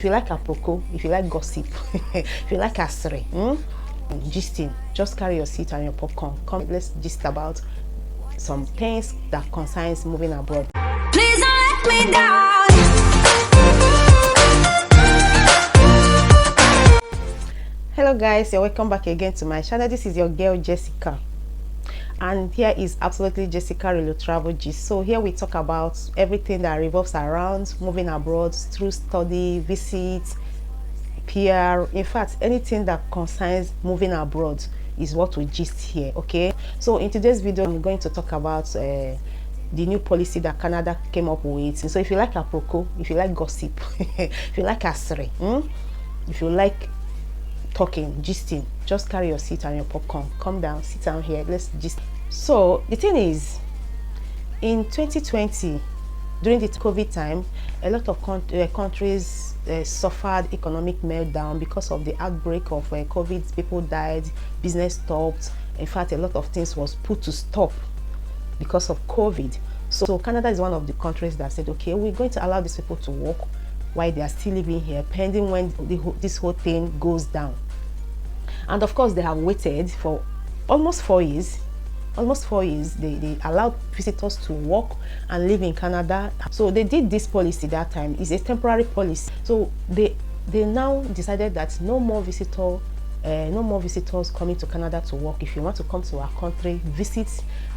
If you like aproko, if you like gossip, if you like asre, gisting, just carry your seat and your popcorn. Come, let's gist about some things that concerns moving abroad. Please don't let me down. Hello guys, you're welcome back again to my channel. This is your girl Jessica, and here is absolutely Jessica Real Travel Gist. So here we talk about everything that revolves around moving abroad through study, visits, PR, in fact anything that concerns moving abroad is what we gist here. Okay, so in today's video I'm going to talk about the new policy that Canada came up with. So if you like aproko, if you like gossip, if you like asre, if you like talking, gisting, just carry your seat and your popcorn. Come down, sit down here, let's gist. So the thing is, in 2020, during the COVID time, a lot of countries suffered economic meltdown because of the outbreak of COVID. People died, business stopped. In fact, a lot of things was put to stop because of COVID. So Canada is one of the countries that said, okay, we're going to allow these people to work while they are still living here, pending when this whole thing goes down. And of course, they have waited for almost 4 years. Almost 4 years, they allowed visitors to work and live in Canada. So they did this policy that time. It's a temporary policy. So they now decided that no more visitors coming to Canada to work. If you want to come to our country, visit.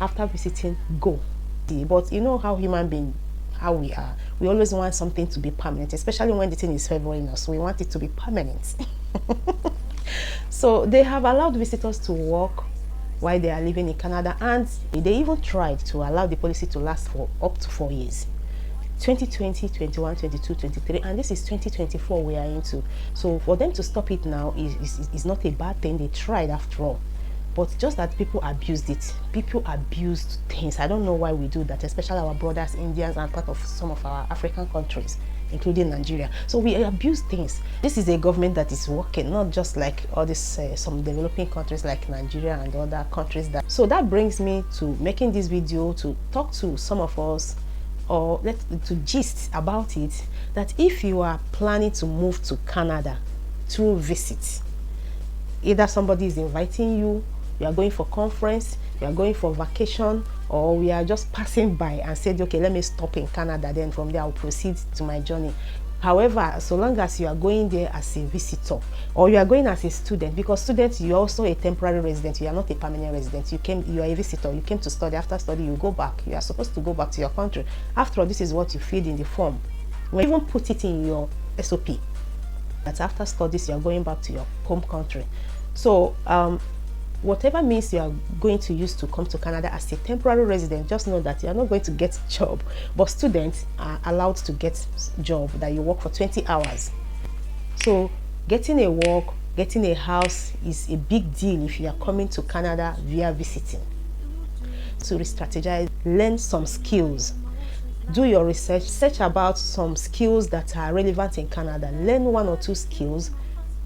After visiting, go. But you know how human beings, how we are. We always want something to be permanent, especially when the thing is favoring us. We want it to be permanent. So they have allowed visitors to work while they are living in Canada, and they even tried to allow the policy to last for up to 4 years. 2020, 21, 22, 23, and this is 2024 we are into. So for them to stop it now is not a bad thing. They tried after all, but just that people abused it. People abused things. I don't know why we do that, especially our brothers Indians and part of some of our African countries, including Nigeria. So we abuse things. This is a government that is working, not just like all this some developing countries like Nigeria and other countries. So that brings me to making this video to talk to some of us, or to gist about it, that if you are planning to move to Canada through visit, either somebody is inviting you, you are going for conference, you are going for vacation, or we are just passing by and said, okay, let me stop in Canada, then from there I'll proceed to my journey. However, so long as you are going there as a visitor, or you are going as a student, because students, you are also a temporary resident, you are not a permanent resident. You are a visitor, you came to study. After study, you go back. You are supposed to go back to your country. After all, this is what you filled in the form. We even put it in your SOP that after studies you are going back to your home country. So whatever means you are going to use to come to Canada as a temporary resident, just know that you are not going to get a job, but students are allowed to get job that you work for 20 hours. So getting a work, getting a house is a big deal if you are coming to Canada via visiting. So re-strategize, learn some skills, do your research, search about some skills that are relevant in Canada, learn 1 or 2 skills,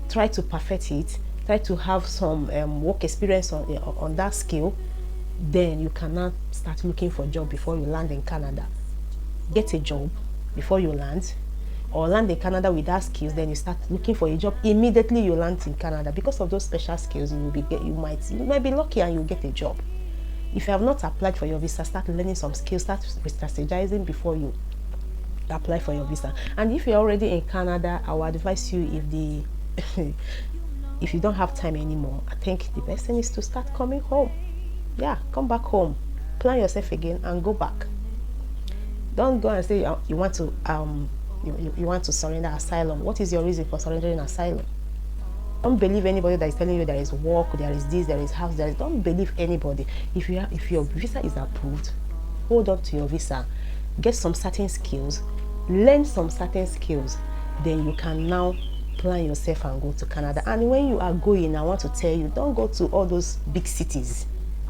try to perfect it, try to have some work experience on that skill. Then you cannot start looking for a job before you land in Canada. Get a job before you land, or land in Canada with that skills, then you start looking for a job immediately you land in Canada. Because of those special skills, you might be lucky and you'll get a job. If you have not applied for your visa, start learning some skills, start strategizing before you apply for your visa. And if you're already in Canada, I would advise you, if you don't have time anymore, I think the best thing is to start coming home. Yeah, come back home, plan yourself again and go back. Don't go and say you want to surrender asylum. What is your reason for surrendering asylum? Don't believe anybody that is telling you there is work, there is this, there is house, there is. Don't believe anybody. If your visa is approved, hold on to your visa, get some certain skills, learn some certain skills, then you can now plan yourself and go to Canada. And when you are going, I want to tell you, don't go to all those big cities.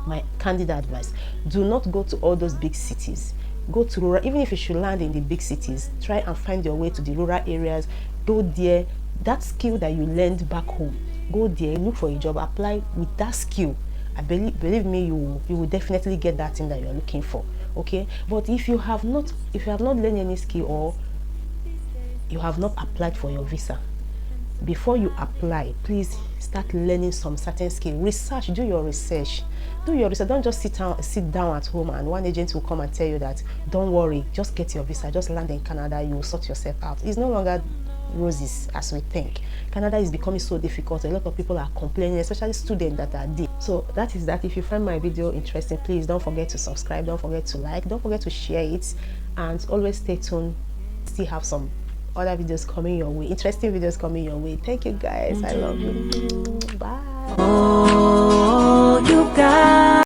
My candid advice, do not go to all those big cities. Go to rural. Even if you should land in the big cities, try and find your way to the rural areas. Go there. That skill that you learned back home, go there, look for a job, apply with that skill. I believe me, you will definitely get that thing that you're looking for. Okay, but if you have not learned any skill, or you have not applied for your visa, before you apply, please start learning some certain skill. Research, do your research. Don't just sit down at home and one agent will come and tell you that don't worry, just get your visa, just land in Canada, you will sort yourself out. It's no longer roses as we think. Canada is becoming so difficult. A lot of people are complaining, especially students that are there. So that is that. If you find my video interesting, please don't forget to subscribe, don't forget to like, don't forget to share it, and always stay tuned. Still have some other videos coming your way, interesting videos coming your way. Thank you guys, I love you. Bye.